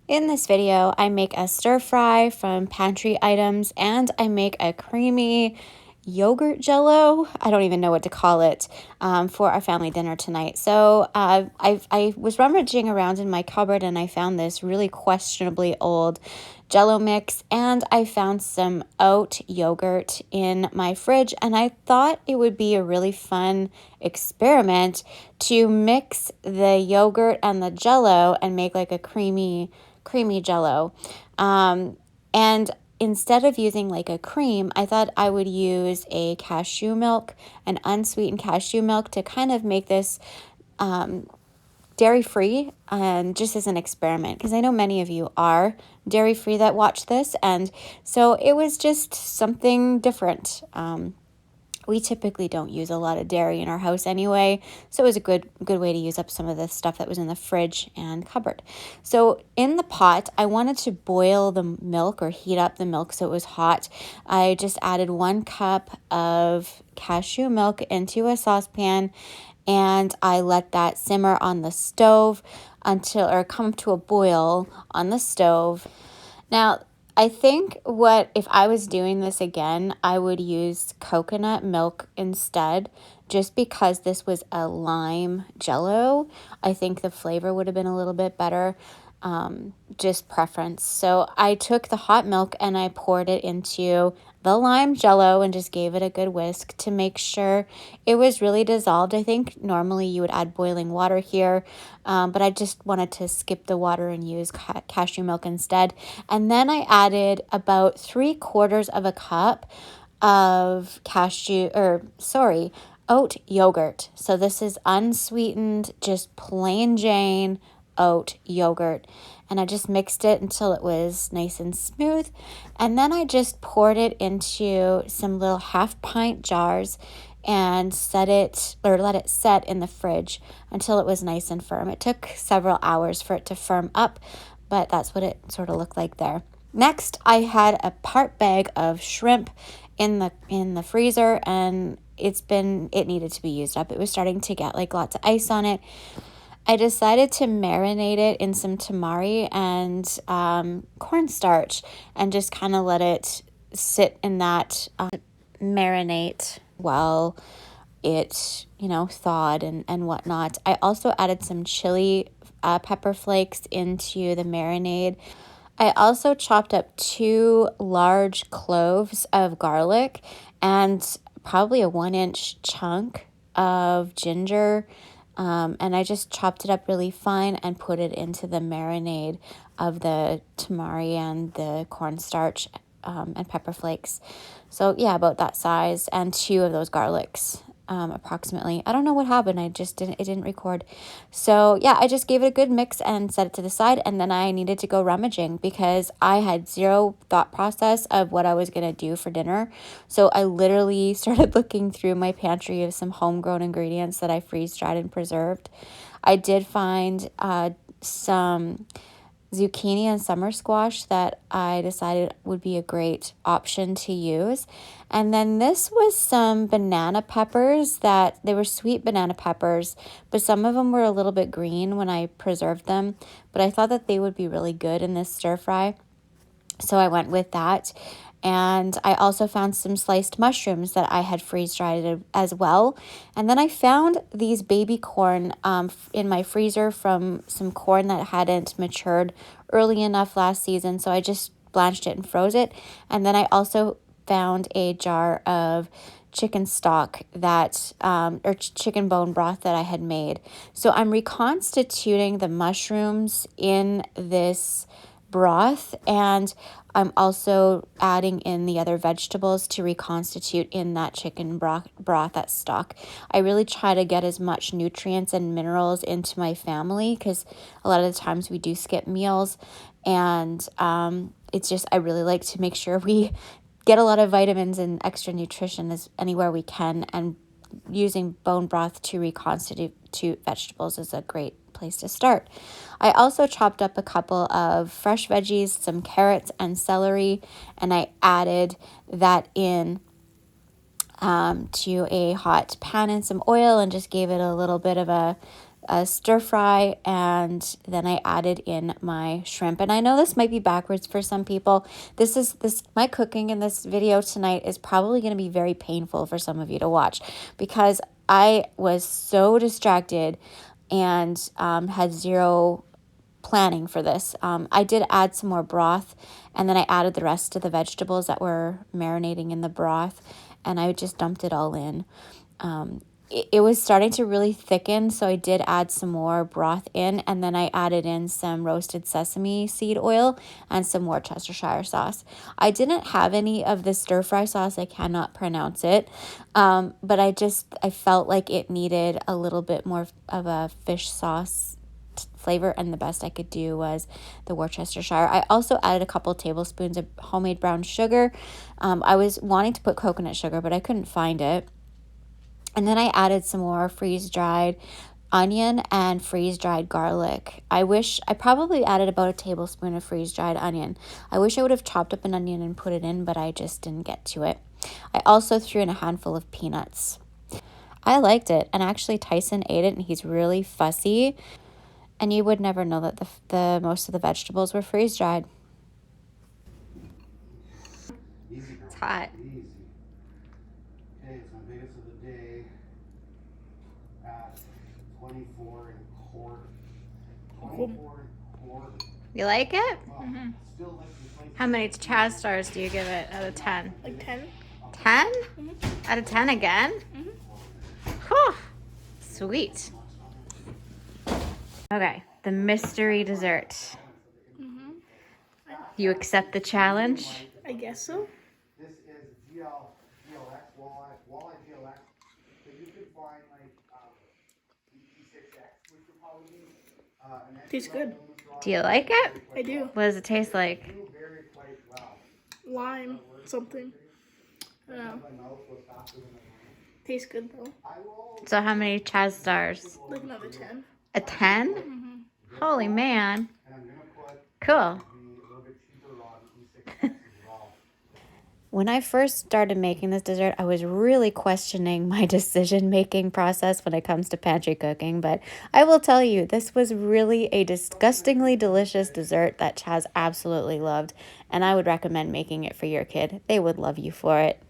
In this video, I make a stir fry from pantry items and I make a creamy yogurt jello. I don't even know what to call it for our family dinner tonight. So I was rummaging around in my cupboard and I found this really questionably old jello mix, and I found some oat yogurt in my fridge, and I thought it would be a really fun experiment to mix the yogurt and the jello and make like a creamy jello. And instead of using like a cream, I thought I would use a cashew milk, an unsweetened cashew milk, to kind of make this dairy-free, and just as an experiment, because I know many of you are dairy-free that watch this, and so it was just something different. We typically don't use a lot of dairy in our house anyway, so it was a good way to use up some of the stuff that was in the fridge and cupboard. So in the pot, I wanted to boil the milk or heat up the milk so it was hot. I just added 1 cup of cashew milk into a saucepan, and I let that simmer on the stove or come to a boil on the stove. Now, I think if I was doing this again, I would use coconut milk instead, just because this was a lime jello. I think the flavor would have been a little bit better, just preference. So I took the hot milk and I poured it into the lime jello and just gave it a good whisk to make sure it was really dissolved. I think normally you would add boiling water here, but I just wanted to skip the water and use cashew milk instead. And then I added about 3/4 of a cup of oat yogurt. So this is unsweetened, just plain Jane oat yogurt. And I just mixed it until it was nice and smooth. And then I just poured it into some little 1/2 pint jars and let it set in the fridge until it was nice and firm. It took several hours for it to firm up, but that's what it sort of looked like there. Next, I had a part bag of shrimp in the freezer, and it needed to be used up. It was starting to get like lots of ice on it. I decided to marinate it in some tamari and cornstarch, and just kind of let it sit in that marinate while it thawed and whatnot. I also added some chili pepper flakes into the marinade. I also chopped up 2 large cloves of garlic and probably a 1-inch chunk of ginger. And I just chopped it up really fine and put it into the marinade of the tamari and the cornstarch and pepper flakes. So yeah, about that size, and 2 of those garlics. Approximately. I don't know what happened. It didn't record. So yeah, I just gave it a good mix and set it to the side, and then I needed to go rummaging because I had zero thought process of what I was going to do for dinner. So I literally started looking through my pantry of some homegrown ingredients that I freeze-dried and preserved. I did find some zucchini and summer squash that I decided would be a great option to use. And then this was some banana peppers that they were sweet banana peppers, but some of them were a little bit green when I preserved them, but I thought that they would be really good in this stir fry. So I went with that. And I also found some sliced mushrooms that I had freeze-dried as well. And then I found these baby corn in my freezer from some corn that hadn't matured early enough last season. So I just blanched it and froze it. And then I also found a jar of chicken stock or chicken bone broth that I had made. So I'm reconstituting the mushrooms in this broth, and I'm also adding in the other vegetables to reconstitute in that chicken broth, that stock. I really try to get as much nutrients and minerals into my family because a lot of the times we do skip meals, and it's just I really like to make sure we get a lot of vitamins and extra nutrition anywhere we can, and using bone broth to reconstitute vegetables is a great place to start. I also chopped up a couple of fresh veggies, some carrots and celery, and I added that in to a hot pan and some oil, and just gave it a little bit of a a stir fry, and then I added in my shrimp. And I know this might be backwards for some people. My cooking in this video tonight is probably going to be very painful for some of you to watch, because I was so distracted and had zero planning for this. I did add some more broth, and then I added the rest of the vegetables that were marinating in the broth, and I just dumped it all in. It was starting to really thicken, so I did add some more broth in, and then I added in some roasted sesame seed oil and some more Worcestershire sauce. I didn't have any of the stir fry sauce. I cannot pronounce it, but I felt like it needed a little bit more of a fish sauce flavor, and the best I could do was the Worcestershire. I also added a couple tablespoons of homemade brown sugar. I was wanting to put coconut sugar, but I couldn't find it. And then I added some more freeze-dried onion and freeze-dried garlic. I probably added about a tablespoon of freeze-dried onion. I wish I would have chopped up an onion and put it in, but I just didn't get to it. I also threw in a handful of peanuts. I liked it, and actually Tyson ate it, and he's really fussy. And you would never know that the most of the vegetables were freeze-dried. It's hot. Easy. Okay, it's my biggest of the day at 24 and a quarter. 24 and a quarter. You like it? Mm-hmm. How many Chaz stars do you give it out of 10? Like 10. 10? Mm-hmm. Out of 10 again? Mm-hmm. Whew. Sweet. Okay, the mystery dessert. Mm-hmm. You accept the challenge? I guess so. This is GLX, walleye GLX. So you can find like E6X, which would probably be Tastes good. Do you like it? I do. What does it taste like? very quite well. Lime, something. I don't know. My mouth was faster than my mind. Tastes good though. So how many Chaz stars? Like another 10. A 10? Mm-hmm. Holy man. And I'm gonna put Cool. a little bit cheaper on E6X as well. When I first started making this dessert, I was really questioning my decision-making process when it comes to pantry cooking, but I will tell you, this was really a disgustingly delicious dessert that Chaz absolutely loved, and I would recommend making it for your kid. They would love you for it.